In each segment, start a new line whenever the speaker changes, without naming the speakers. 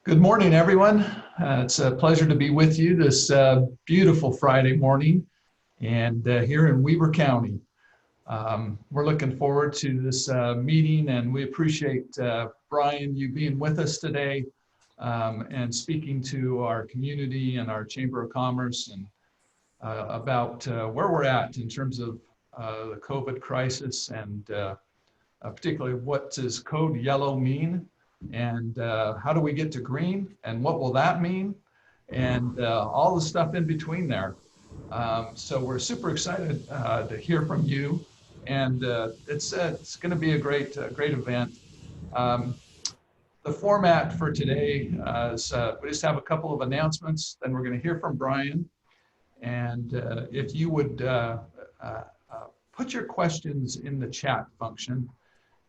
Good morning, everyone. It's a pleasure to be with you this beautiful Friday morning and here in Weber County. We're looking forward to this meeting, and we appreciate, Brian, you being with us today and speaking to our community and our Chamber of Commerce and about where we're at in terms of the COVID crisis and particularly what does code yellow mean, and how do we get to green, and what will that mean, and all the stuff in between there. So we're super excited to hear from you, and it's going to be a great event. Um, the format for today is we just have a couple of announcements, then we're going to hear from Brian, and if you would uh, put your questions in the chat function,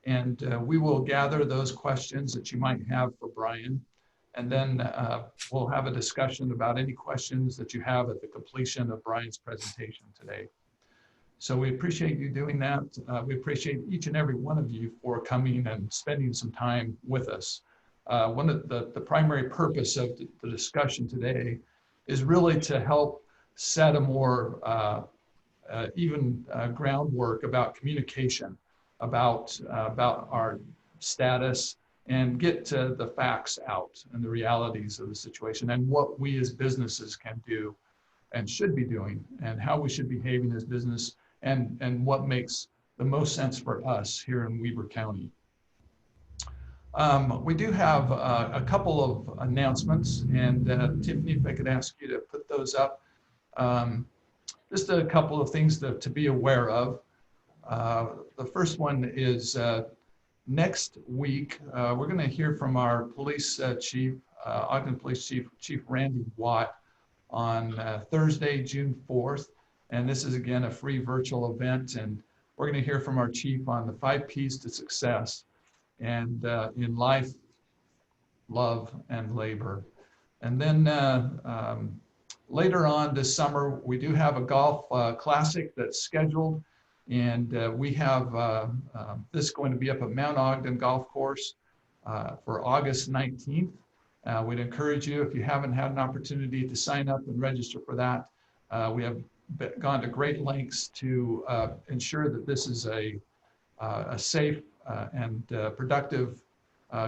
and we will gather those questions that you might have for Brian. And then we'll have a discussion about any questions that you have at the completion of Brian's presentation today. So we appreciate you doing that. We appreciate each and every one of you for coming and spending some time with us. One of the primary purpose of the discussion today is really to help set a more even groundwork about communication, about our status, and get the facts out and the realities of the situation and what we as businesses can do and should be doing and how we should be behaving as business and what makes the most sense for us here in Weber County. We do have a couple of announcements, and Tiffany, if I could ask you to put those up. Just a couple of things to be aware of. The first one is next week, we're going to hear from our police chief, Ogden Police Chief Randy Watt, on Thursday, June 4th. And this is, again, a free virtual event. And we're going to hear from our chief on the 5 P's to success and in life, love, and labor. And then later on this summer, we do have a golf classic that's scheduled. And we have this going to be up at Mount Ogden Golf Course for August 19th. We'd encourage you, if you haven't had an opportunity to sign up and register for that. We have gone to great lengths to ensure that this is a safe and productive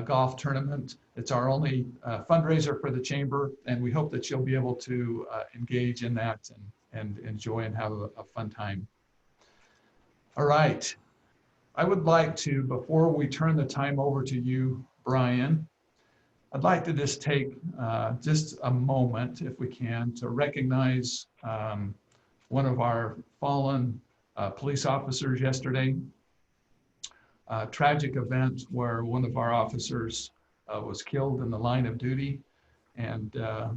golf tournament. It's our only fundraiser for the chamber, and we hope that you'll be able to engage in that and enjoy and have a fun time. All right, I would like to, before we turn the time over to you, Brian, I'd like to just take just a moment, if we can, to recognize one of our fallen police officers yesterday. A tragic event where one of our officers was killed in the line of duty, and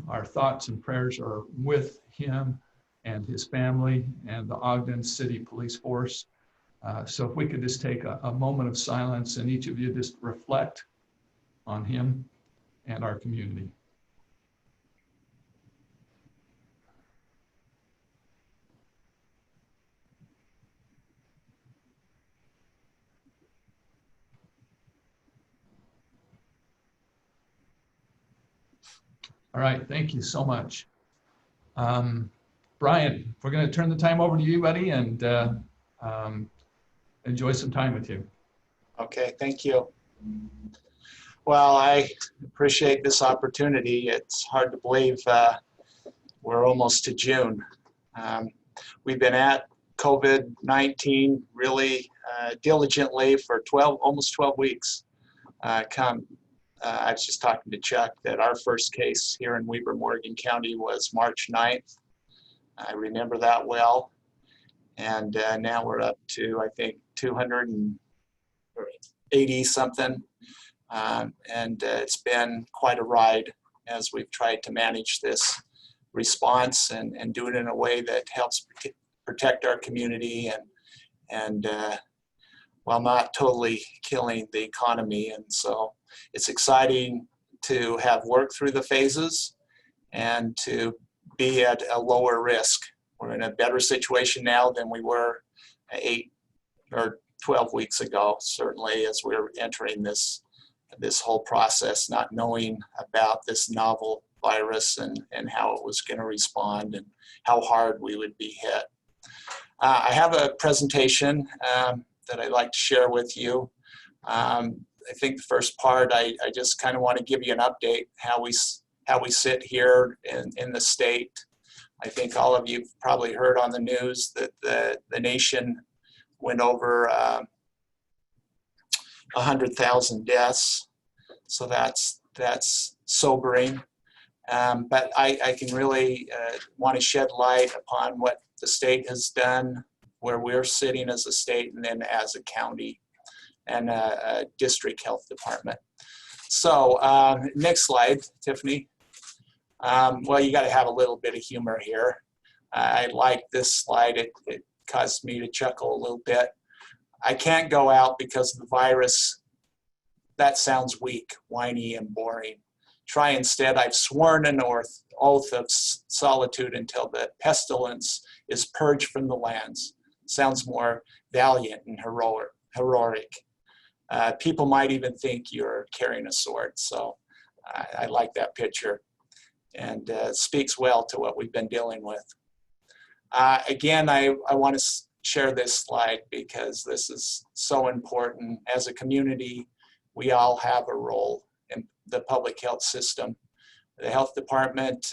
our thoughts and prayers are with him and his family and the Ogden City Police Force. So if we could just take a moment of silence and each of you just reflect on him and our community. All right, thank you so much. Brian, we're going to turn the time over to you, buddy, and enjoy some time with you.
Okay, thank you. Well, I appreciate this opportunity. It's hard to believe we're almost to June. We've been at COVID-19 really diligently for almost 12 weeks. I was just talking to Chuck that our first case here in Weber, Morgan County was March 9th. I remember that well. And now we're up to, I think, 280 something. And it's been quite a ride as we've tried to manage this response and do it in a way that helps protect our community and while not totally killing the economy. And so it's exciting to have worked through the phases and to be at a lower risk. We're in a better situation now than we were 8 or 12 weeks ago, certainly, as we're entering this this whole process, not knowing about this novel virus and how it was going to respond and how hard we would be hit. I have a presentation that I'd like to share with you. I think the first part, I just kind of want to give you an update how we sit here in the state. I think all of you've probably heard on the news that the nation went over 100,000 deaths, so that's sobering. But I can really want to shed light upon what the state has done, where we're sitting as a state and then as a county and a district health department. So next slide, Tiffany. Well, you got to have a little bit of humor here. I like this slide. It caused me to chuckle a little bit. I can't go out because of the virus. That sounds weak, whiny, and boring. Try instead, I've sworn an oath of solitude until the pestilence is purged from the lands. Sounds more valiant and heroic. People might even think you're carrying a sword. So I like that picture, and speaks well to what we've been dealing with. Again, I want to share this slide because this is so important. As a community, we all have a role in the public health system. The health department,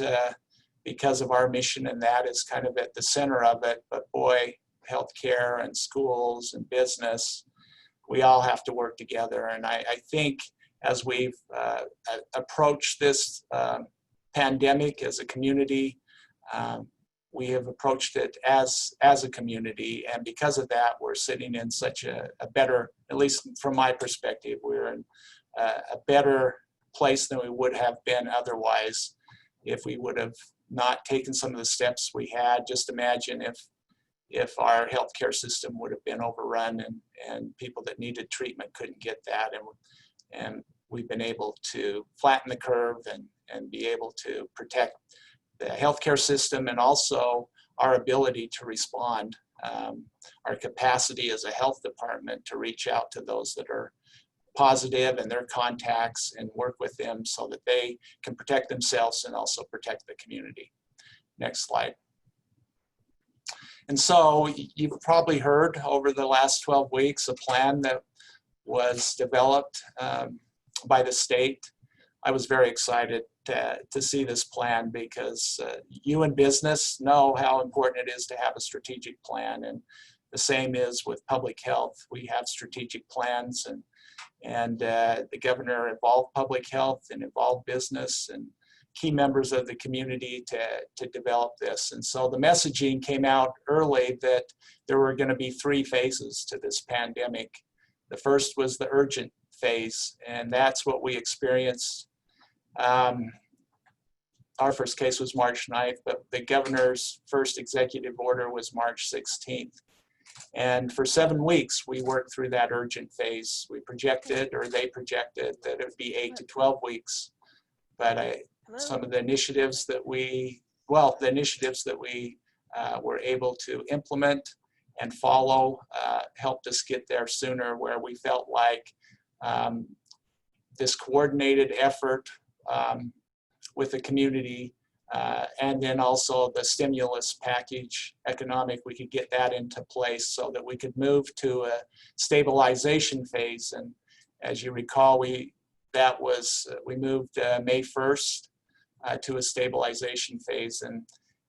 because of our mission, and that is kind of at the center of it, but boy, healthcare and schools and business, we all have to work together. And I think as we've approached this pandemic as a community, we have approached it as a community, and because of that, we're sitting in such a better, at least from my perspective, we're in a better place than we would have been otherwise if we would have not taken some of the steps we had. Just imagine if our healthcare system would have been overrun and people that needed treatment couldn't get that, and we've been able to flatten the curve and be able to protect the healthcare system and also our ability to respond, our capacity as a health department to reach out to those that are positive and their contacts and work with them so that they can protect themselves and also protect the community. Next slide. And so you've probably heard over the last 12 weeks a plan that was developed by the state. I was very excited to see this plan because you in business know how important it is to have a strategic plan, and the same is with public health. We have strategic plans, and the governor involved public health and involved business and key members of the community to develop this. And so the messaging came out early that there were going to be 3 phases to this pandemic. The first was the urgent phase, and that's what we experienced. Our first case was March 9th, but the governor's first executive order was March 16th. And for 7 weeks, we worked through that urgent phase. We projected, or they projected, that it would be 8 to 12 weeks. But some of the initiatives that we were able to implement and follow helped us get there sooner, where we felt like this coordinated effort with the community and then also the stimulus package economic, we could get that into place so that we could move to a stabilization phase. And as you recall, we moved May 1st to a stabilization phase.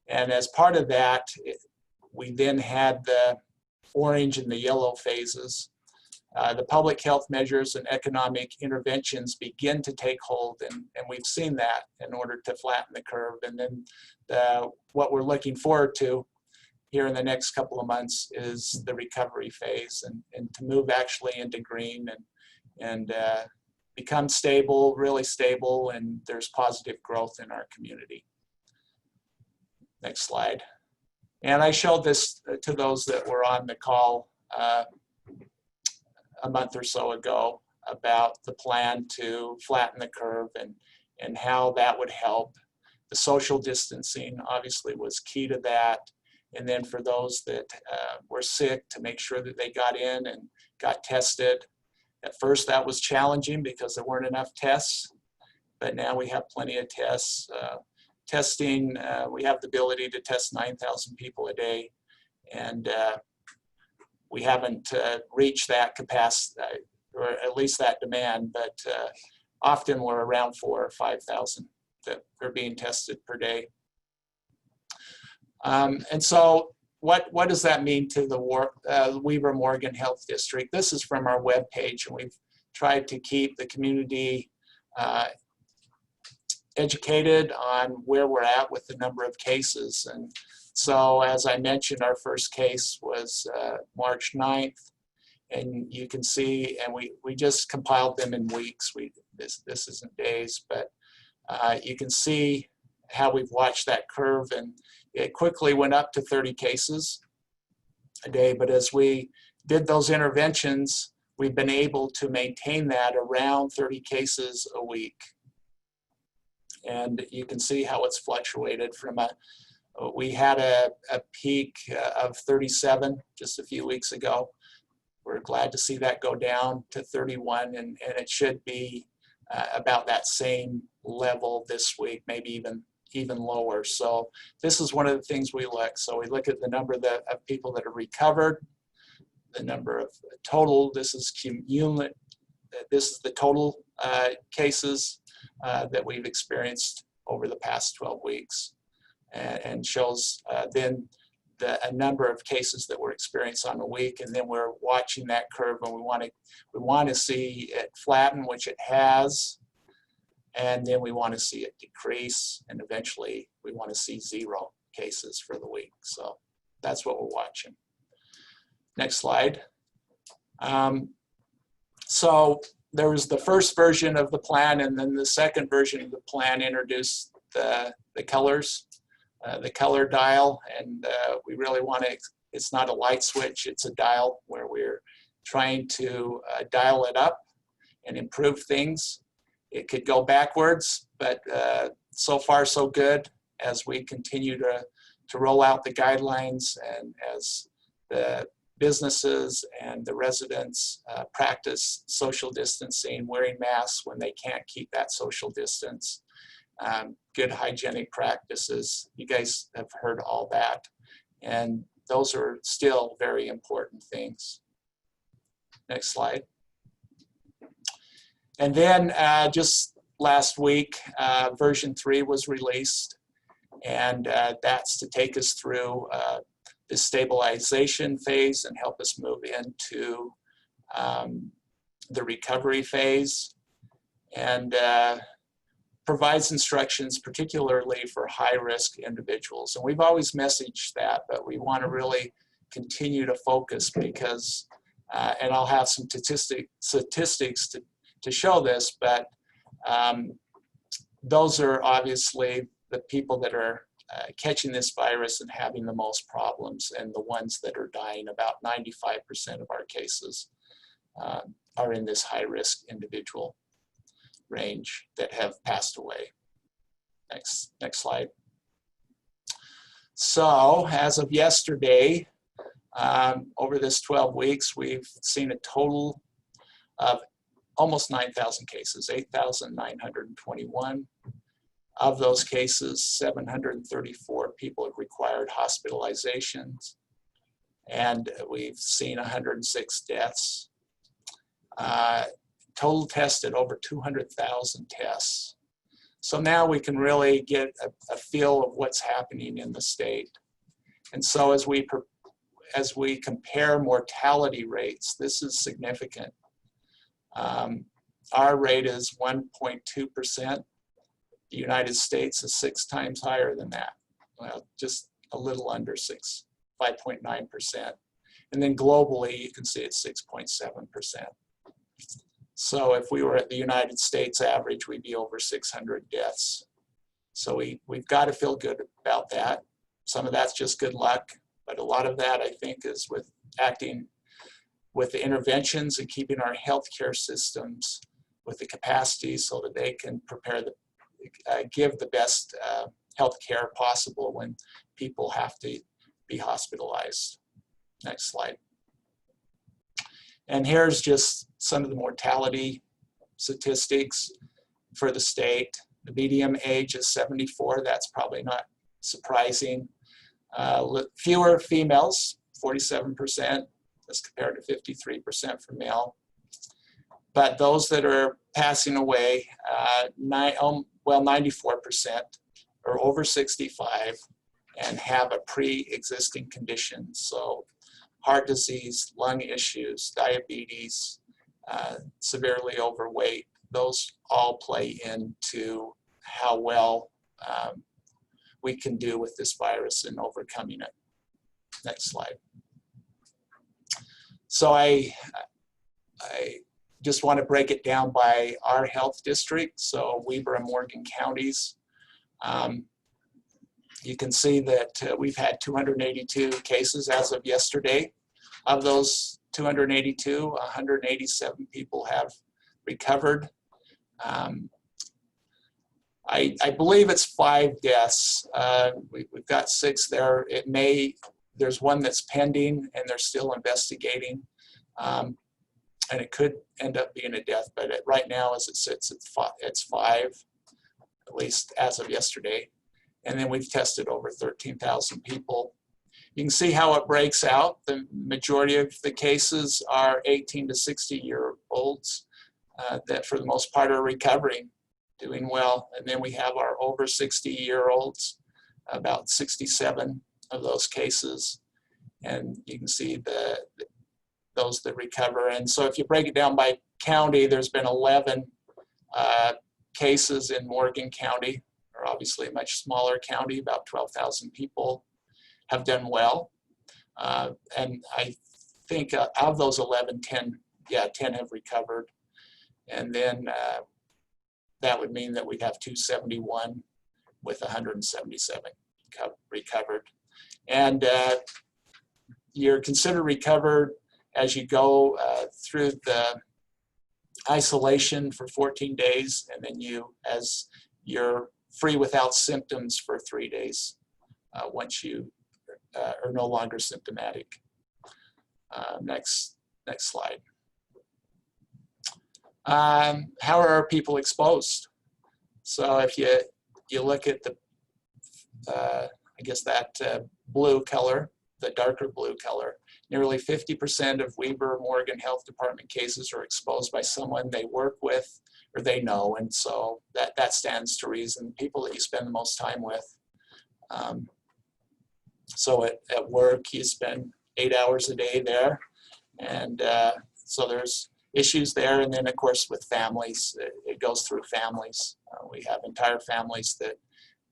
And as part of that, we then had the orange and the yellow phases. The public health measures and economic interventions begin to take hold, and we've seen that in order to flatten the curve. And then what we're looking forward to here in the next couple of months is the recovery phase, and to move actually into green and become stable, really stable, and there's positive growth in our community. Next slide. And I showed this to those that were on the call a month or so ago about the plan to flatten the curve and how that would help. The social distancing obviously was key to that. And then for those that were sick, to make sure that they got in and got tested. At first that was challenging because there weren't enough tests, but now we have plenty of tests. Testing, we have the ability to test 9,000 people a day, and we haven't reached that capacity, or at least that demand, but often we're around 4,000 or 5,000 that are being tested per day. And so what does that mean to the Weber Morgan Health District? This is from our webpage, and we've tried to keep the community educated on where we're at with the number of cases. And so, as I mentioned, our first case was March 9th, and you can see, and we just compiled them in weeks. This isn't days, but you can see how we've watched that curve, and it quickly went up to 30 cases a day. But as we did those interventions, we've been able to maintain that around 30 cases a week. And you can see how it's fluctuated from we had a peak of 37 just a few weeks ago. We're glad to see that go down to 31, and it should be about that same level this week, maybe even lower. So this is one of the things we look. So we look at the number of people that are recovered, the number of total. This is cumulative. This is the total cases that we've experienced over the past 12 weeks, and shows then a number of cases that we're experiencing on a week, and then we're watching that curve, and we want to see it flatten, which it has, and then we want to see it decrease, and eventually we want to see 0 cases for the week. So that's what we're watching. Next slide. So there was the first version of the plan, and then the second version of the plan introduced the colors, the color dial, and we really want to, it's not a light switch, it's a dial where we're trying to dial it up and improve things. It could go backwards, but so far so good as we continue to roll out the guidelines, and as the businesses and the residents practice social distancing, wearing masks when they can't keep that social distance, good hygienic practices. You guys have heard all that, and those are still very important things. Next slide. And then just last week, version 3 was released, and that's to take us through the stabilization phase and help us move into the recovery phase, and provides instructions particularly for high-risk individuals. And we've always messaged that, but we want to really continue to focus because, and I'll have some statistics to show this, but those are obviously the people that are catching this virus and having the most problems, and the ones that are dying. About 95% of our cases are in this high-risk individual range that have passed away. Next slide. So as of yesterday, over this 12 weeks, we've seen a total of almost 9,000 cases, 8,921. Of those cases, 734 people have required hospitalizations, and we've seen 106 deaths. Total tested over 200,000 tests. So now we can really get a feel of what's happening in the state. And so as we compare mortality rates, this is significant. Our rate is 1.2%. The United States is 6 times higher than that. Well, just a little under 5.9%. And then globally, you can see it's 6.7%. So if we were at the United States average, we'd be over 600 deaths. So we've got to feel good about that. Some of that's just good luck, but a lot of that, I think, is with acting with the interventions and keeping our healthcare systems with the capacity so that they can prepare give the best health care possible when people have to be hospitalized. Next slide. And here's just some of the mortality statistics for the state. The median age is 74. That's probably not surprising. Fewer females, 47%, as compared to 53% for male. But those that are passing away, 94% are over 65 and have a pre-existing condition. So heart disease, lung issues, diabetes, severely overweight, those all play into how well we can do with this virus and overcoming it. Next slide. So I just want to break it down by our health district, so Weber and Morgan counties. You can see that we've had 282 cases as of yesterday. Of those 282, 187 people have recovered. I believe it's 5 deaths. We've got 6 there. There's one that's pending and they're still investigating. And it could end up being a death, but right now as it sits, it's 5, at least as of yesterday. And then we've tested over 13,000 people. You can see how it breaks out. The majority of the cases are 18 to 60-year-olds that for the most part are recovering, doing well. And then we have our over 60-year-olds, about 67 of those cases. And you can see those that recover. And so if you break it down by county, there's been 11 cases in Morgan County, or obviously a much smaller county, about 12,000 people have done well. And I think of those 11, 10 have recovered. And then that would mean that we'd have 271 with 177 recovered. And you're considered recovered as you go through the isolation for 14 days, and then as you're free without symptoms for 3 days once you are no longer symptomatic. Next slide. How are people exposed? So if you look at the, I guess that blue color, the darker blue color, nearly 50% of Weber Morgan Health Department cases are exposed by someone they work with or they know, and so that stands to reason. People that you spend the most time with. So at work, you spend 8 hours a day there, and so there's issues there. And then, of course, with families, it goes through families. We have entire families that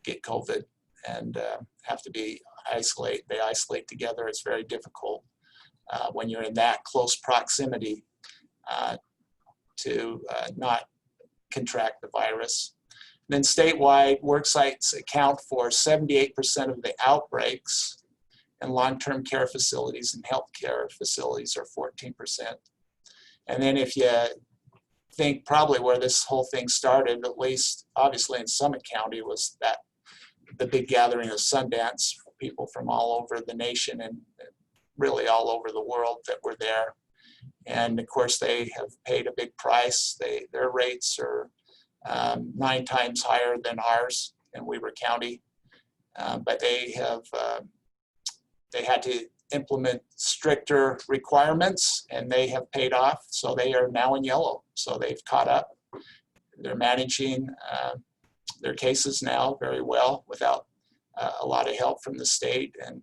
get COVID and have to be isolated. They isolate together. It's very difficult when you're in that close proximity to not contract the virus. And then statewide, work sites account for 78% of the outbreaks, and long-term care facilities and healthcare facilities are 14%. And then if you think probably where this whole thing started, at least obviously in Summit County, was that the big gathering of Sundance, people from all over the nation and really all over the world that were there. And of course, they have paid a big price. Their rates are 9 times higher than ours in Weber County, but they had to implement stricter requirements, and they have paid off. So they are now in yellow. So they've caught up. They're managing their cases now very well without a lot of help from the state and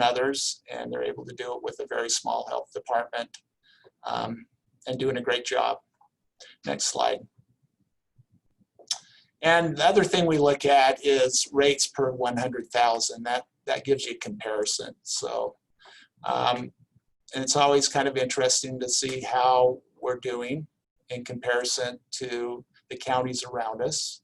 others, and they're able to do it with a very small health department and doing a great job. Next slide. And the other thing we look at is rates per 100,000. That gives you comparison. So, and it's always kind of interesting to see how we're doing in comparison to the counties around us.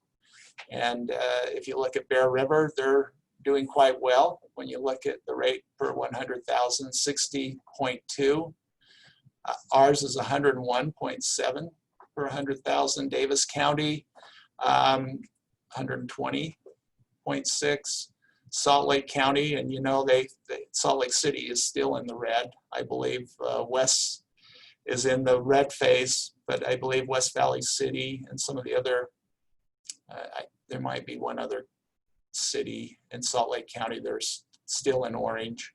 And if you look at Bear River, they're doing quite well. When you look at the rate per 100,000, 60.2. Ours is 101.7 per 100,000. Davis County, 120.6. Salt Lake County, and you know Salt Lake City is still in the red. I believe West is in the red phase, but I believe West Valley City and some of the other, there might be one other city in Salt Lake County, there's still in orange.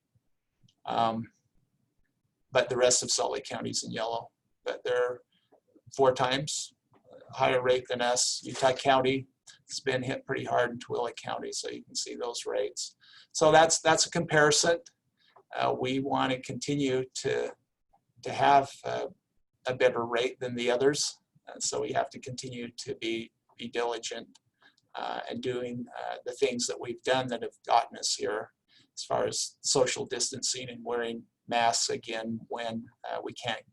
But the rest of Salt Lake County is in yellow. But they're 4 times higher rate than us. Utah County has been hit pretty hard in Tooele County, so you can see those rates. So that's a comparison. We want to continue to have a better rate than the others, and so we have to continue to be diligent and doing the things that we've done that have gotten us here, as far as social distancing and wearing masks again when we can't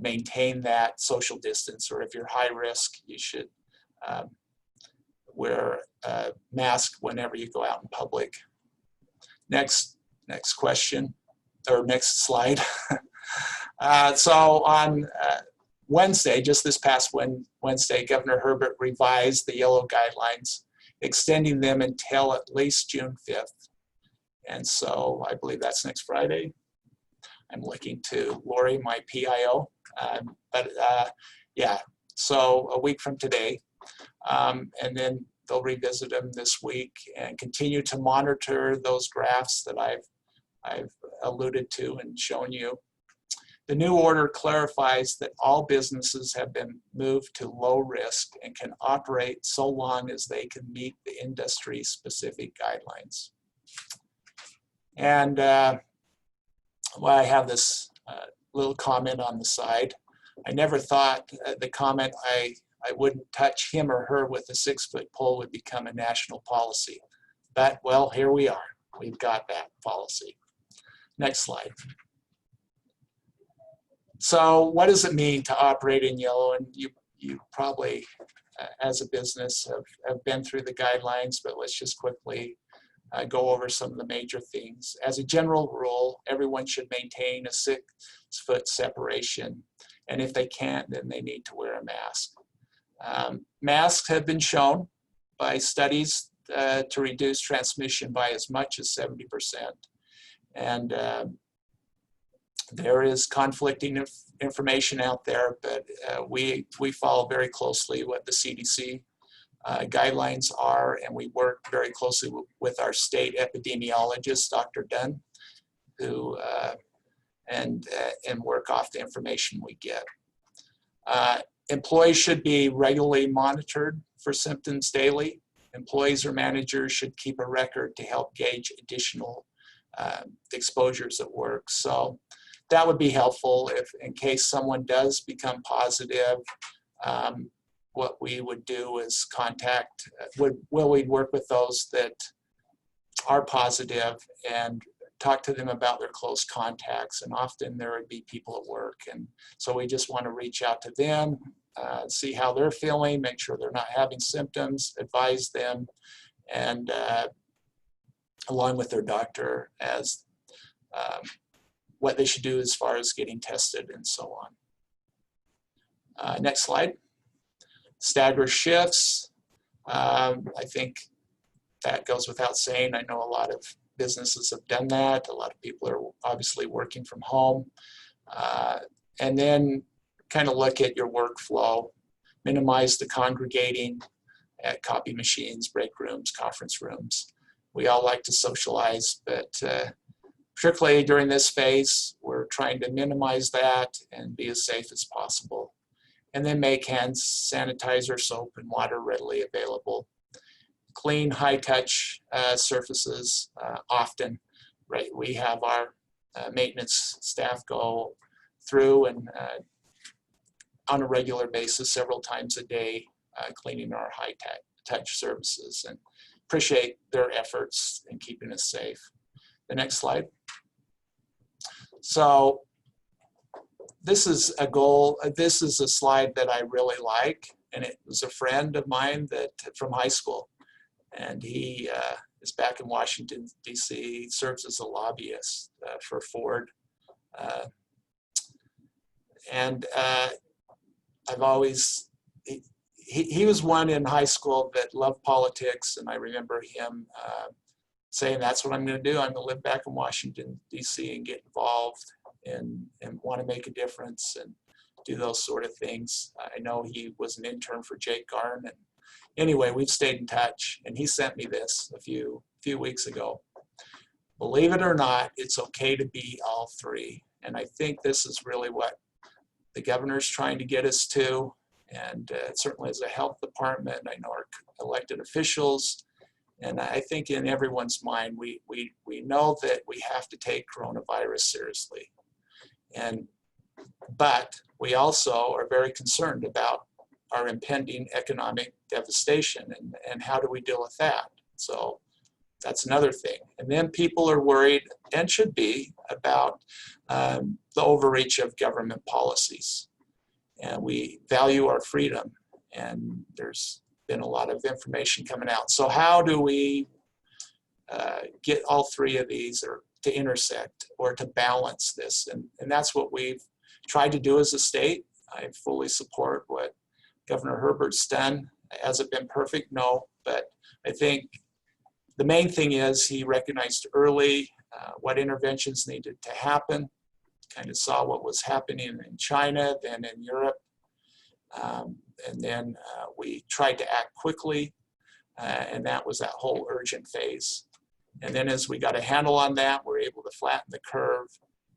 maintain that social distance, or if you're high risk, you should wear a mask whenever you go out in public. Next question, or next slide. So on Wednesday, just this past Wednesday, Governor Herbert revised the yellow guidelines, extending them until at least June 5th. And so I believe that's next Friday. I'm looking to Lori, my PIO. Yeah, so a week from today. And then they'll revisit them this week and continue to monitor those graphs that I've alluded to and shown you. The new order clarifies that all businesses have been moved to low risk and can operate so long as they can meet the industry specific guidelines. And well, I have this little comment on the side. I never thought the comment I wouldn't touch him or her with a 6-foot pole would become a national policy. But, well, here we are. We've got that policy. Next slide. So what does it mean to operate in yellow? And you probably, as a business, have been through the guidelines, but let's just quickly go over some of the major things. As a general rule, everyone should maintain a 6-foot separation. And if they can't, then they need to wear a mask. Masks have been shown by studies to reduce transmission by as much as 70%. And there is conflicting information out there, but we follow very closely what the CDC guidelines are, and we work very closely with our state epidemiologist, Dr. Dunn, who and work off the information we get. Employees should be regularly monitored for symptoms daily. Employees or managers should keep a record to help gauge additional exposures at work. So that would be helpful if, in case someone does become positive. What we would do is contact, we'd work with those that are positive and talk to them about their close contacts, and often there would be people at work, and so we just want to reach out to them, see how they're feeling, make sure they're not having symptoms, advise them, and along with their doctor as what they should do as far as getting tested and so on. Next slide. Stagger shifts. I think that goes without saying. I know a lot of businesses have done that. A lot of people are obviously working from home. And then kind of look at your workflow. Minimize the congregating at copy machines, break rooms, conference rooms. We all like to socialize, but particularly during this phase, we're trying to minimize that and be as safe as possible. And then make hand sanitizer, soap, and water readily available. Clean, high-touch surfaces often. Right, we have our maintenance staff go through and on a regular basis, several times a day, cleaning our high-touch surfaces, and appreciate their efforts in keeping us safe. The next slide. So this is a goal. This is a slide that I really like, and it was a friend of mine that from high school, and he is back in Washington, D.C. He serves as a lobbyist for Ford, and I've always he was one in high school that loved politics, and I remember him saying, "That's what I'm going to do. I'm going to live back in Washington, D.C. and get involved and want to make a difference and do those sort of things. I know he was an intern for Jake Garn, and anyway, we've stayed in touch, and he sent me this a few weeks ago. Believe it or not, it's okay to be all three. And I think this is really what the governor's trying to get us to. And certainly as a health department, I know our elected officials, and I think in everyone's mind, we know that we have to take coronavirus seriously. But we also are very concerned about our impending economic devastation and how do we deal with that. So that's another thing. And then people are worried, and should be, about the overreach of government policies. And we value our freedom, and there's been a lot of information coming out. So how do we get all three of these, or to intersect, or to balance this? And that's what we've tried to do as a state. I fully support what Governor Herbert's done. Has it been perfect? No, but I think the main thing is he recognized early what interventions needed to happen, kind of saw what was happening in China, then in Europe, and then we tried to act quickly, and that was that whole urgent phase. And then as we got a handle on that, we're able to flatten the curve.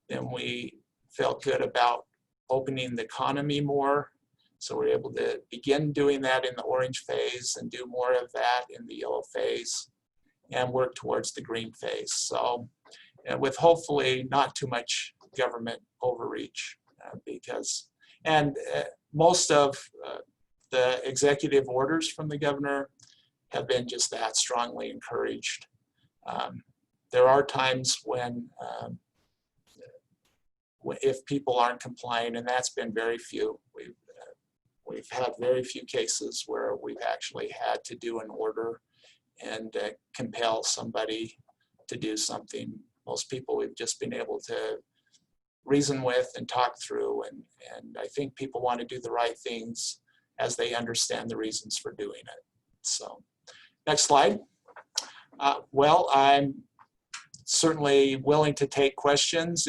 Then we felt good about opening the economy more. So we're able to begin doing that in the orange phase and do more of that in the yellow phase and work towards the green phase. So with hopefully not too much government overreach, most of the executive orders from the governor have been just that, strongly encouraged. There are times when if people aren't complying, and that's been very few. We've had very few cases where we've actually had to do an order and compel somebody to do something. Most people we've just been able to reason with and talk through, and I think people want to do the right things as they understand the reasons for doing it. So next slide. Well, I'm certainly willing to take questions.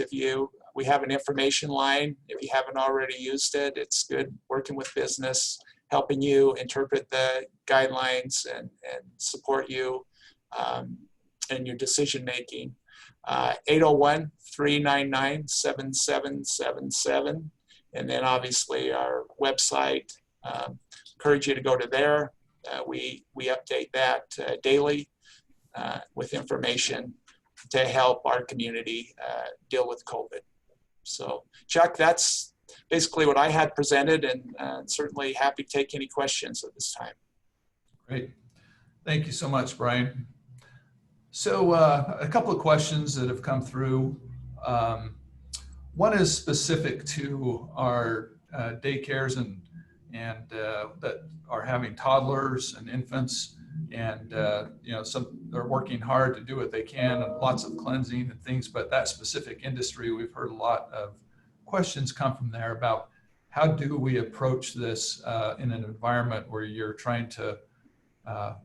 We have an information line. If you haven't already used it, it's good working with business, helping you interpret the guidelines and support you in your decision making. 801-399-7777. And then obviously our website, encourage you to go to there. We update that daily with information to help our community deal with COVID. So Chuck, that's basically what I had presented, and certainly happy to take any questions at this time.
Great. Thank you so much, Brian. So a couple of questions that have come through. One is specific to our daycares and that are having toddlers and infants, and some they're working hard to do what they can, and lots of cleansing and things. But that specific industry, we've heard a lot of questions come from there about how do we approach this in an environment where you're trying to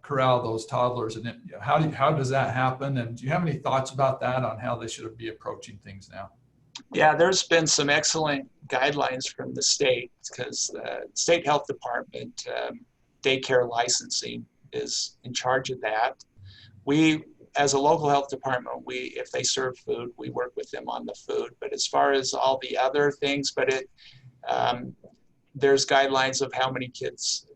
corral those toddlers, and how does that happen? And do you have any thoughts about that, on how they should be approaching things now?
Yeah, there's been some excellent guidelines from the state, because the state health department daycare licensing is in charge of that. We, as a local health department, if they serve food, we work with them on the food. But as far as all the other things, there's guidelines of how many kids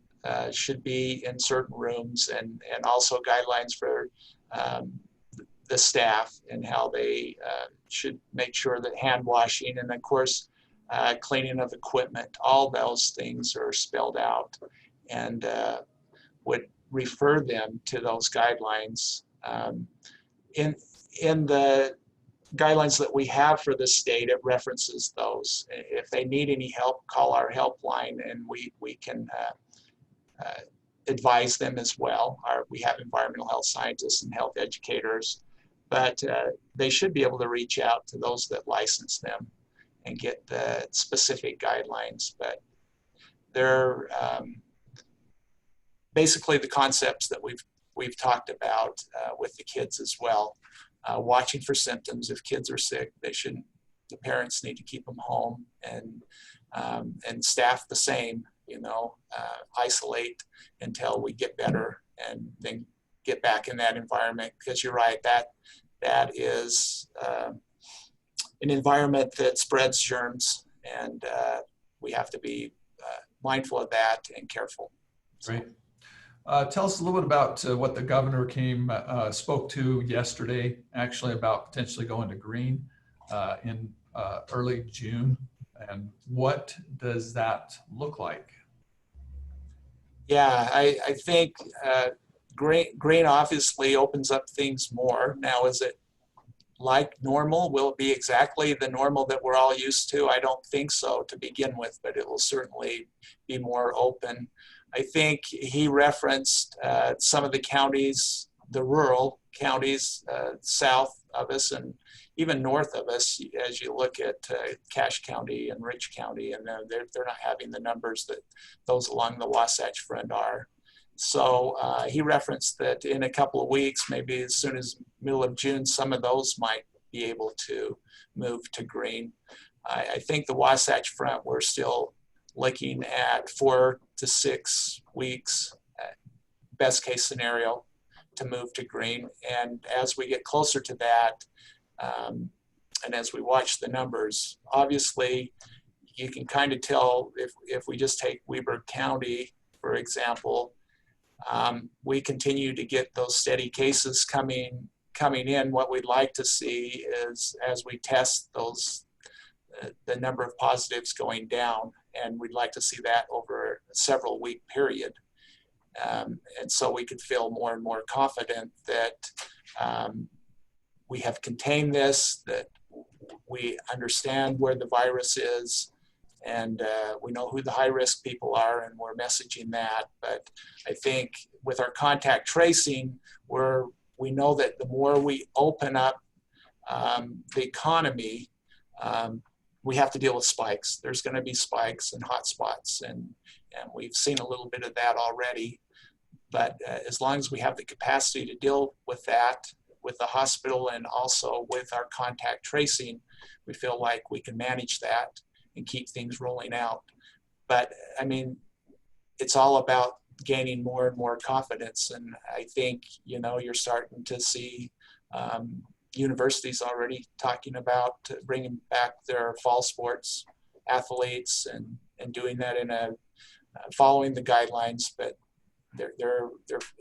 should be in certain rooms, and also guidelines for the staff and how they should make sure that hand washing, and of course cleaning of equipment, all those things are spelled out, and would refer them to those guidelines. In the guidelines that we have for the state, it references those. If they need any help, call our helpline, and we can advise them as well. We have environmental health scientists and health educators, but they should be able to reach out to those that license them and get the specific guidelines. But they're basically the concepts that we've talked about with the kids as well. Watching for symptoms. If kids are sick, they shouldn't the parents need to keep them home, and staff the same, isolate until we get better and then get back in that environment. Because you're right, that is an environment that spreads germs, and we have to be mindful of that and careful.
Great. Tell us a little bit about what the governor spoke to yesterday, actually, about potentially going to green in early June. And what does that look like?
Yeah, I think green obviously opens up things more. Now, is it like normal? Will it be exactly the normal that we're all used to? I don't think so to begin with, but it will certainly be more open. I think he referenced some of the counties, the rural counties south of us and even north of us, as you look at Cache County and Rich County, and they're not having the numbers that those along the Wasatch Front are. So he referenced that in a couple of weeks, maybe as soon as middle of June, some of those might be able to move to green. I think the Wasatch Front, we're still looking at 4 to 6 weeks, best case scenario, to move to green. And as we get closer to that, and as we watch the numbers, obviously you can kind of tell if we just take Weber County, for example, we continue to get those steady cases coming in. What we'd like to see is, as we test those, the number of positives going down, and we'd like to see that over a several week period. And so we could feel more and more confident that we have contained this, that we understand where the virus is, and we know who the high-risk people are, and we're messaging that. But I think with our contact tracing, we know that the more we open up the economy, we have to deal with spikes. There's going to be spikes and hot spots, and we've seen a little bit of that already. But as long as we have the capacity to deal with that, with the hospital and also with our contact tracing, we feel like we can manage that and keep things rolling out. But I mean, it's all about gaining more and more confidence. And I think, you're starting to see universities already talking about bringing back their fall sports athletes and doing that in following the guidelines. But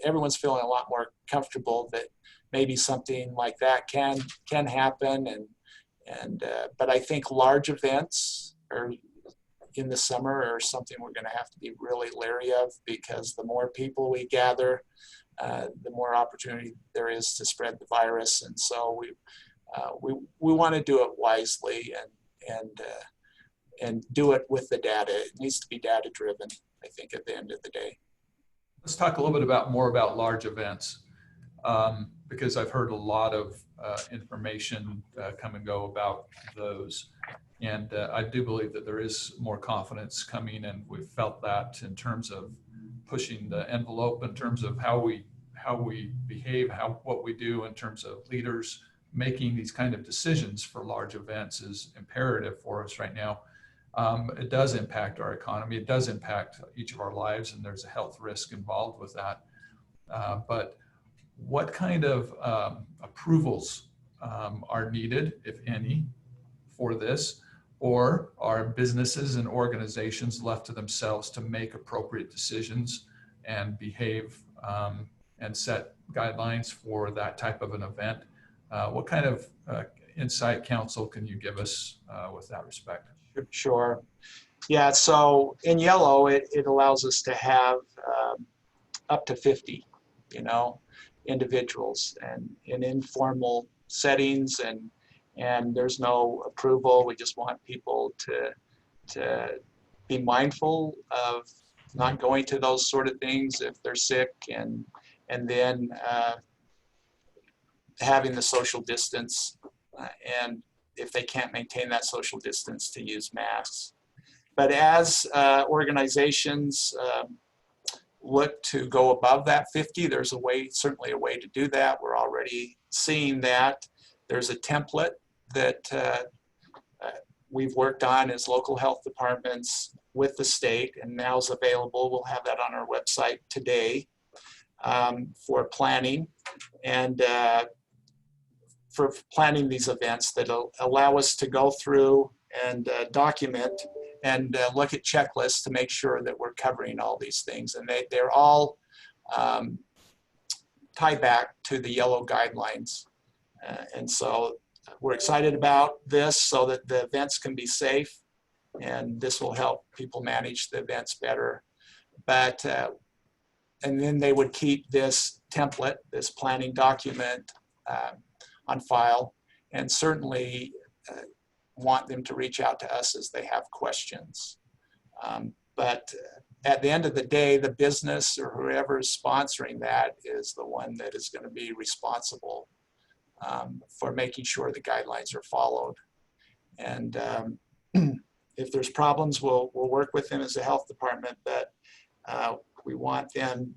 everyone's feeling a lot more comfortable that maybe something like that can happen. But I think large events in the summer are something we're going to have to be really leery of, because the more people we gather, the more opportunity there is to spread the virus. And so we want to do it wisely and do it with the data. It needs to be data driven, I think, at the end of the day.
Let's talk a little bit more about large events, because I've heard a lot of information come and go about those. And I do believe that there is more confidence coming, and we've felt that in terms of pushing the envelope, in terms of how we behave, what we do in terms of leaders making these kind of decisions for large events is imperative for us right now. It does impact our economy. It does impact each of our lives, and there's a health risk involved with that. But what kind of approvals are needed, if any, for this? Or are businesses and organizations left to themselves to make appropriate decisions and behave and set guidelines for that type of an event? What kind of insight, counsel, can you give us with that respect?
Sure. Yeah, so in yellow, it allows us to have up to 50, individuals, and in informal settings, and there's no approval. We just want people to be mindful of not going to those sort of things if they're sick, and then having the social distance, and if they can't maintain that social distance, to use masks. But as organizations look to go above that 50, there's certainly a way to do that. We're already seeing that. There's a template that we've worked on as local health departments with the state, and now is available. We'll have that on our website today for planning and for planning these events that allow us to go through and document and look at checklists to make sure that we're covering all these things. And they're all tie back to the yellow guidelines. And so we're excited about this so that the events can be safe, and this will help people manage the events better. But, and then they would keep this template, this planning document on file, and certainly want them to reach out to us as they have questions. But at the end of the day, the business or whoever is sponsoring that is the one that is going to be responsible for making sure the guidelines are followed. And if there's problems, we'll work with them as a health department, but we want them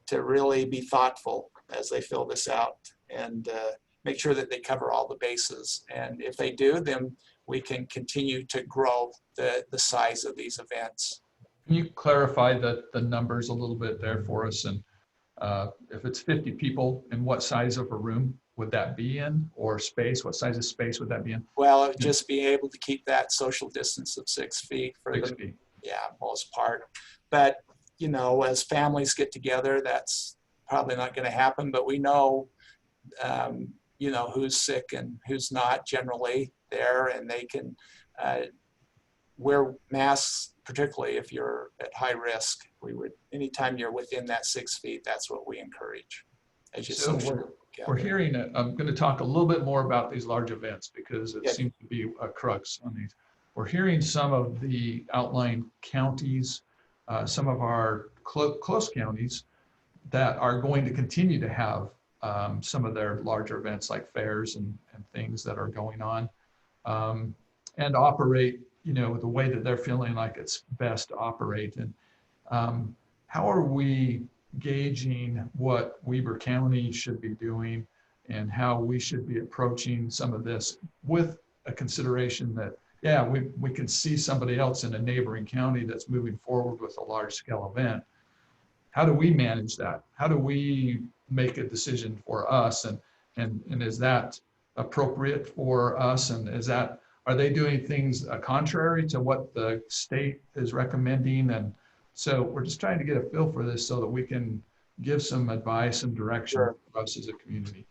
to really be thoughtful as they fill this out and make sure that they cover all the bases. And if they do, then we can continue to grow the size of these events.
Can you clarify the numbers a little bit there for us? And if it's 50 people, in what size of a room would that be in, or space? What size of space would that be in?
Well, just being able to keep that social distance of 6 feet for
6
the
feet.
Yeah, most part. But you know, as families get together, that's probably not going to happen. But we know, you know, who's sick and who's not generally there, and they can wear masks, particularly if you're at high risk. We would, anytime you're within that 6 feet, that's what we encourage. As you
So we're hearing it. I'm going to talk a little bit more about these large events because it seems to be a crux on these. We're hearing some of the outlying counties, some of our close counties that are going to continue to have some of their larger events like fairs and things that are going on and operate, you know, the way that they're feeling like it's best to operate. And how are we gauging what Weber County should be doing and how we should be approaching some of this with a consideration that, yeah, we can see somebody else in a neighboring county that's moving forward with a large scale event. How do we manage that? How do we make a decision for us? And is that appropriate for us? And is that, are they doing things contrary to what the state is recommending? And so we're just trying to get a feel for this so that we can give some advice and direction for us as a community.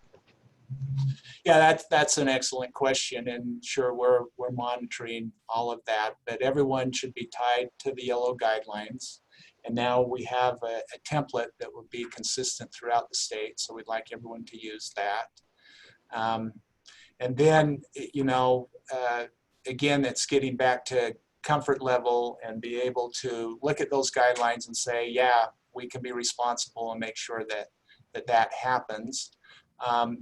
Yeah, that's an excellent question, and sure, we're monitoring all of that, but everyone should be tied to the yellow guidelines. And now we have a template that will be consistent throughout the state, so we'd like everyone to use that. And then, you know, again, it's getting back to comfort level and be able to look at those guidelines and say, yeah, we can be responsible and make sure that happens.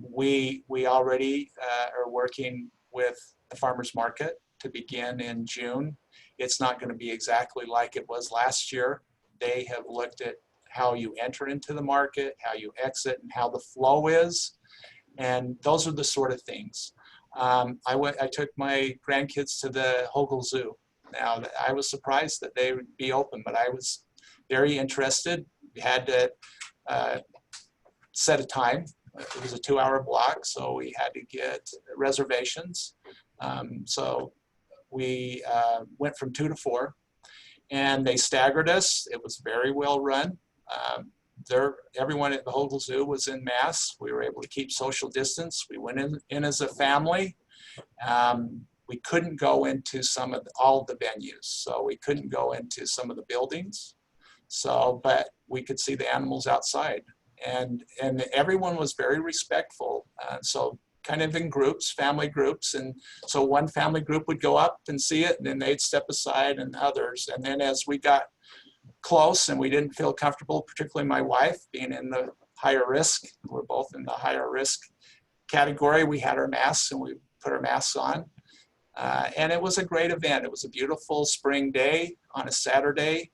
We already are working with the farmers market to begin in June. It's not going to be exactly like it was last year. They have looked at how you enter into the market, how you exit, and how the flow is. And those are the sort of things. I took my grandkids to the Hogle Zoo. Now, I was surprised that they would be open, but I was very interested. We had to set a time. It was a 2-hour block, so we had to get reservations. So we went from 2 to 4, and they staggered us. It was very well run. Everyone at the Hogle Zoo was in masks. We were able to keep social distance. We went in as a family. We couldn't go into all the venues, so we couldn't go into some of the buildings. So, but we could see the animals outside, and everyone was very respectful. So, kind of in groups, family groups, and so one family group would go up and see it, and then they'd step aside, and others. And then as we got close and we didn't feel comfortable, particularly my wife being in the higher risk, we're both in the higher risk category, we had our masks and we put our masks on. And it was a great event. It was a beautiful spring day on a Saturday.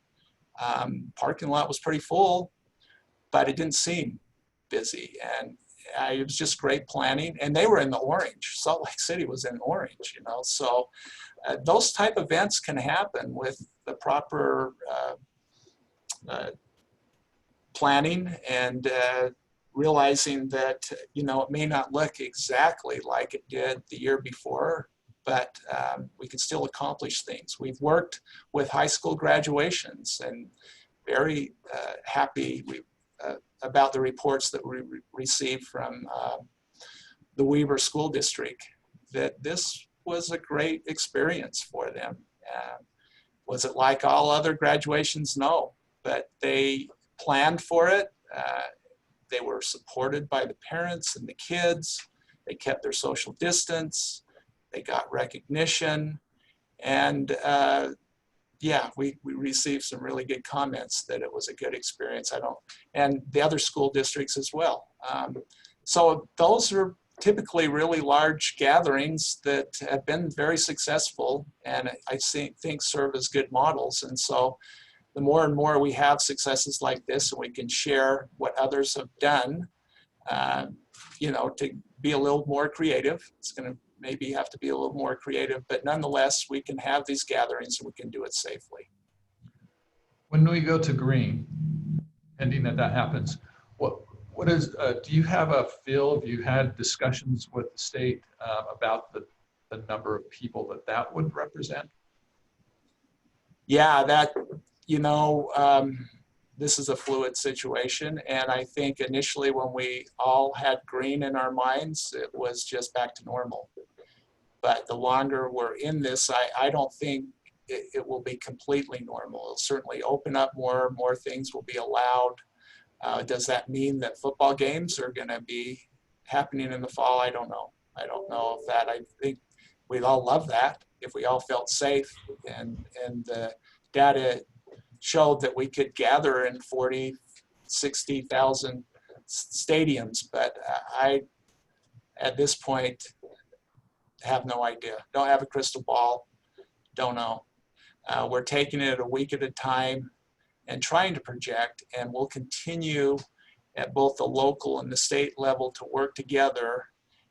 Parking lot was pretty full, but it didn't seem busy. it was just great planning, and they were in the orange. Salt Lake City was in orange, you know, so those type of events can happen with the proper planning and realizing that, you know, it may not look exactly like it did the year before, but we can still accomplish things. We've worked with high school graduations and very happy about the reports that we received from the Weber School District, that this was a great experience for them. Was it like all other graduations? No, but they planned for it. They were supported by the parents and the kids. They kept their social distance. They got recognition. And yeah, we received some really good comments that it was a good experience. And the other school districts as well. So those are typically really large gatherings that have been very successful, and I think serve as good models. And so the more and more we have successes like this, and we can share what others have done, you know, to be a little more creative. It's going to maybe have to be a little more creative, but nonetheless, we can have these gatherings and we can do it safely.
When we go to green, pending that happens, what is, do you have a feel, have you had discussions with the state about the number of people that would represent?
Yeah, that, you know, this is a fluid situation. And I think initially when we all had green in our minds, it was just back to normal. But the longer we're in this, I don't think it will be completely normal. It'll certainly open up more things will be allowed. Does that mean that football games are going to be happening in the fall? I don't know. I don't know if that, I think we'd all love that if we all felt safe, and the data showed that we could gather in 40, 60,000 stadiums. But I, at this point, have no idea. Don't have a crystal ball. Don't know. We're taking it a week at a time and trying to project, and we'll continue at both the local and the state level to work together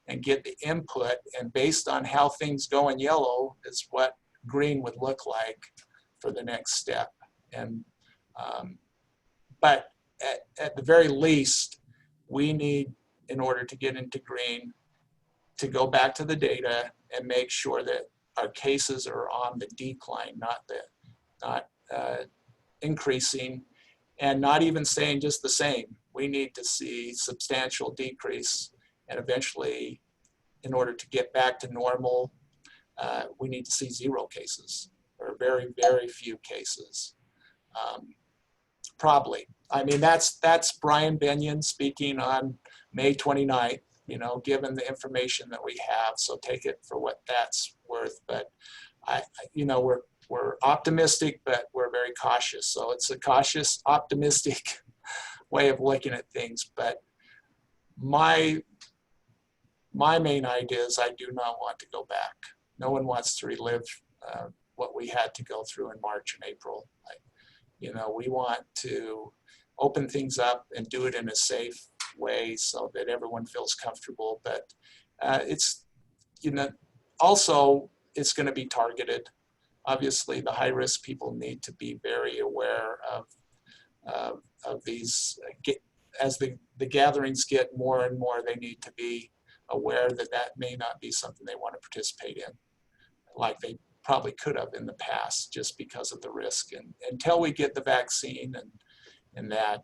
and get the input, and based on how things go in yellow is what green would look like for the next step. And but at the very least, we need, in order to get into green, to go back to the data and make sure that our cases are on the decline, not increasing, and not even staying just the same. We need to see substantial decrease, and eventually, in order to get back to normal, we need to see 0 cases, or very, very few cases. Probably. I mean, that's Brian Bennion speaking on May 29th, you know, given the information that we have. So take it for what that's worth. But you know, we're optimistic, but we're very cautious. So it's a cautious, optimistic way of looking at things. But my main idea is I do not want to go back. No one wants to relive what we had to go through in March and April. You know, we want to open things up and do it in a safe way so that everyone feels comfortable. But it's, you know, also it's going to be targeted. Obviously, the high-risk people need to be very aware of these. As the gatherings get more and more, they need to be aware that that may not be something they want to participate in, like they probably could have in the past, just because of the risk. And until we get the vaccine and that,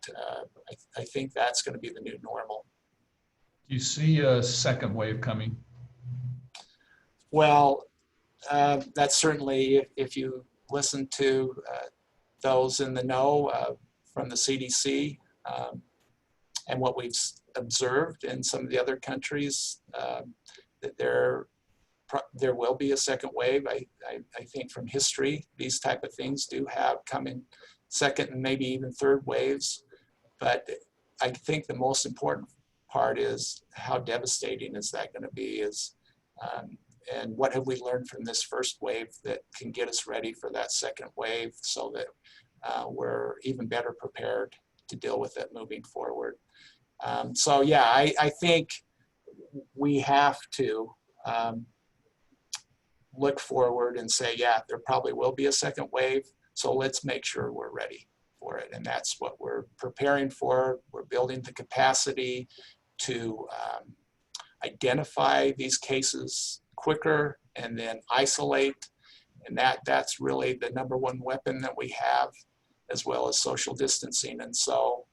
I think that's going to be the new normal.
Do you see a second wave coming?
Well, that's certainly, if you listen to those in the know from the CDC and what we've observed in some of the other countries, that there will be a second wave. I think from history, these type of things do come in second and maybe even third waves. But I think the most important part is how devastating is that going to be, and what have we learned from this first wave that can get us ready for that second wave, so that we're even better prepared to deal with it moving forward. So yeah, I think we have to look forward and say, yeah, there probably will be a second wave. So let's make sure we're ready for it. And that's what we're preparing for. We're building the capacity to identify these cases quicker and then isolate. And that's really the number one weapon that we have, as well as social distancing. And so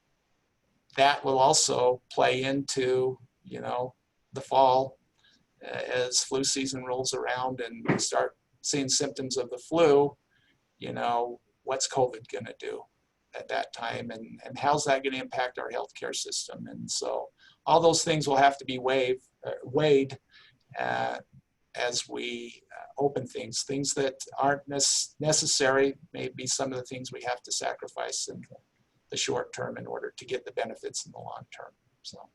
that will also play into, you know, the fall as flu season rolls around and we start seeing symptoms of the flu. You know, what's COVID going to do at that time, and how's that going to impact our healthcare system? And so all those things will have to be weighed as we open things that aren't necessary, maybe some of the things we have to sacrifice in the short term in order to get the benefits in the long term. So.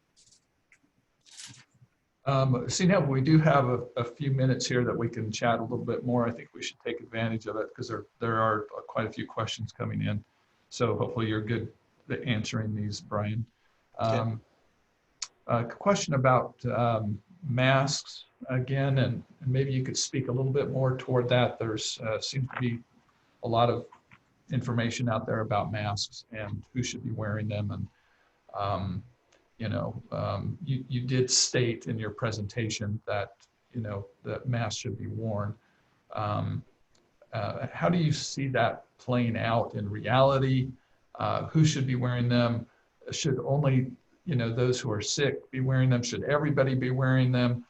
See, now we do have a few minutes here that we can chat a little bit more. I think we should take advantage of it because there are quite a few questions coming in. So hopefully you're good at answering these, Brian. A question about masks again, and maybe you could speak a little bit more toward that. There's seems to be a lot of information out there about masks and who should be wearing them. And you know, you did state in your presentation that, you know, that masks should be worn. How do you see that playing out in reality? Who should be wearing them? Should only, you know, those who are sick be wearing them? Should everybody be wearing them?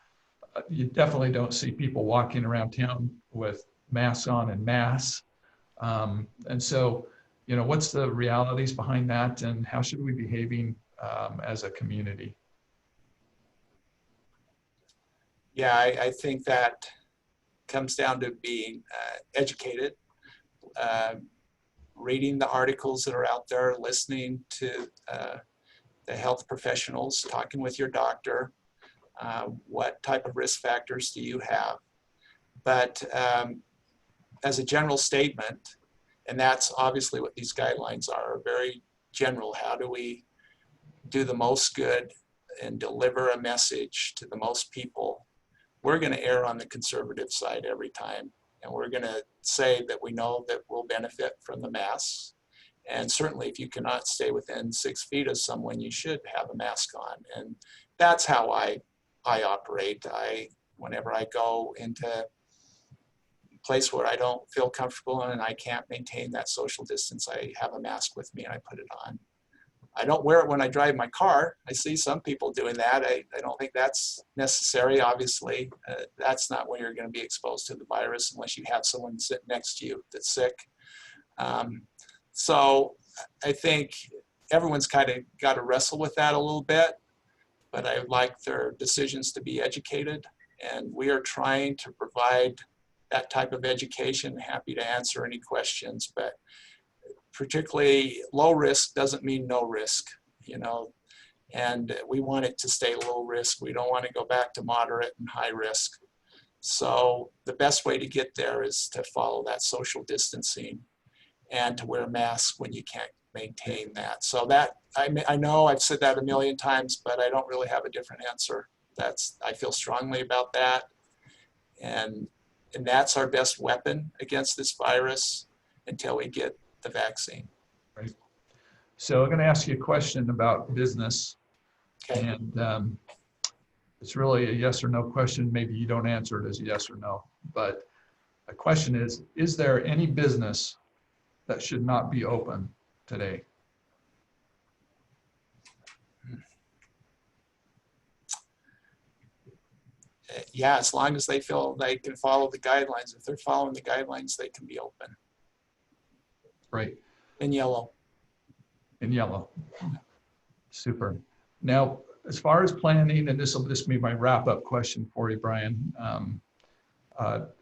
You definitely don't see people walking around town with masks on en masse. And so, you know, what's the realities behind that, and how should we be behaving as a community?
Yeah, I think that comes down to being educated, reading the articles that are out there, listening to the health professionals, talking with your doctor. What type of risk factors do you have? But as a general statement, and that's obviously what these guidelines are, very general. How do we do the most good and deliver a message to the most people? We're going to err on the conservative side every time. And we're going to say that we know that we'll benefit from the masks. And certainly if you cannot stay within 6 feet of someone, you should have a mask on. And that's how I operate. Whenever I go into a place where I don't feel comfortable and I can't maintain that social distance, I have a mask with me and I put it on. I don't wear it when I drive my car. I see some people doing that. I don't think that's necessary. Obviously, that's not when you're going to be exposed to the virus unless you have someone sitting next to you that's sick. So I think everyone's kind of got to wrestle with that a little bit, but I would like their decisions to be educated. And we are trying to provide that type of education. Happy to answer any questions, but particularly low risk doesn't mean no risk, you know, and we want it to stay low risk. We don't want to go back to moderate and high risk. So the best way to get there is to follow that social distancing and to wear masks when you can't maintain that. So that, I know I've said that a million times, but I don't really have a different answer. I feel strongly about that. And that's our best weapon against this virus until we get the vaccine.
Right. So I'm going to ask you a question about business.
Okay.
And it's really a yes or no question. Maybe you don't answer it as yes or no. But the question is there any business that should not be open today?
Yeah, as long as they feel they can follow the guidelines. If they're following the guidelines, they can be open.
Right.
In yellow.
In yellow. Super. Now, as far as planning, and this will just be my wrap-up question for you, Brian.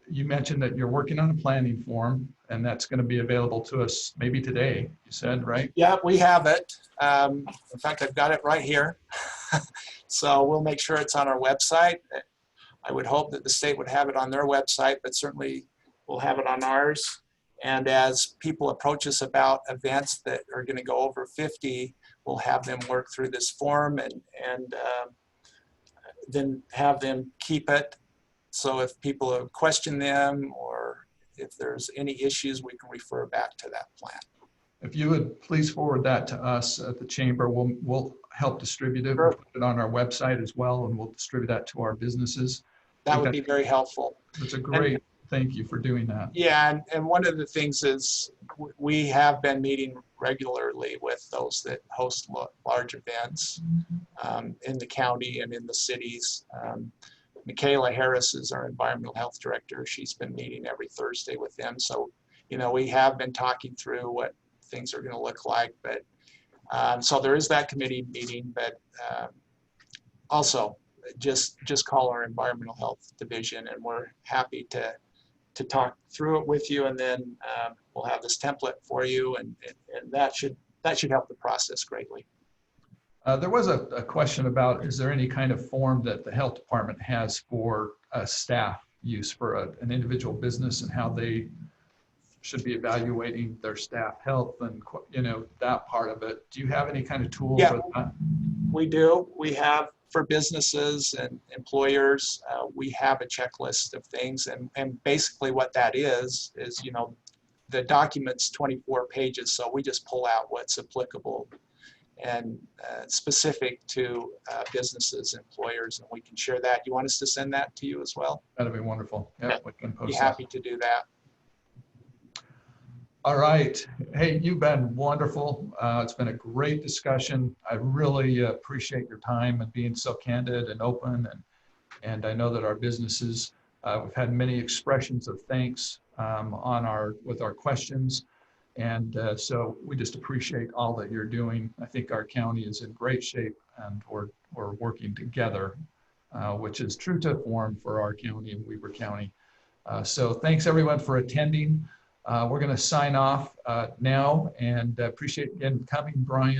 You mentioned that you're working on a planning form, and that's going to be available to us maybe today, you said, right?
Yeah, we have it. In fact, I've got it right here. So we'll make sure it's on our website. I would hope that the state would have it on their website, but certainly we'll have it on ours. And as people approach us about events that are going to go over 50, we'll have them work through this form and then have them keep it. So if people question them or if there's any issues, we can refer back to that plan.
If you would please forward that to us at the chamber, we'll help distribute it.
Sure.
We'll put it on our website as well, and we'll distribute that to our businesses.
That would be very helpful.
It's a great, thank you for doing that.
Yeah, and one of the things is we have been meeting regularly with those that host large events in the county and in the cities. Michaela Harris is our environmental health director. She's been meeting every Thursday with them. So, you know, we have been talking through what things are going to look like. But so there is that committee meeting, but also just call our environmental health division, and we're happy to talk through it with you, and then we'll have this template for you, and that should help the process greatly.
There was a question about, is there any kind of form that the health department has for staff use for an individual business and how they should be evaluating their staff health and, you know, that part of it. Do you have any kind of tool for that?
We do. We have, for businesses and employers, we have a checklist of things, and basically what that is, you know, the document's 24 pages, so we just pull out what's applicable and specific to businesses, employers, and we can share that. You want us to send that to you as well?
That'd be wonderful. Yeah, we can post
be happy to do that.
All right. Hey, you've been wonderful. It's been a great discussion. I really appreciate your time and being so candid and open. And I know that our businesses, we've had many expressions of thanks with our questions. And so we just appreciate all that you're doing. I think our county is in great shape, and we're working together, which is true to form for our county and Weber County. So thanks everyone for attending. We're going to sign off now, and appreciate again coming, Brian.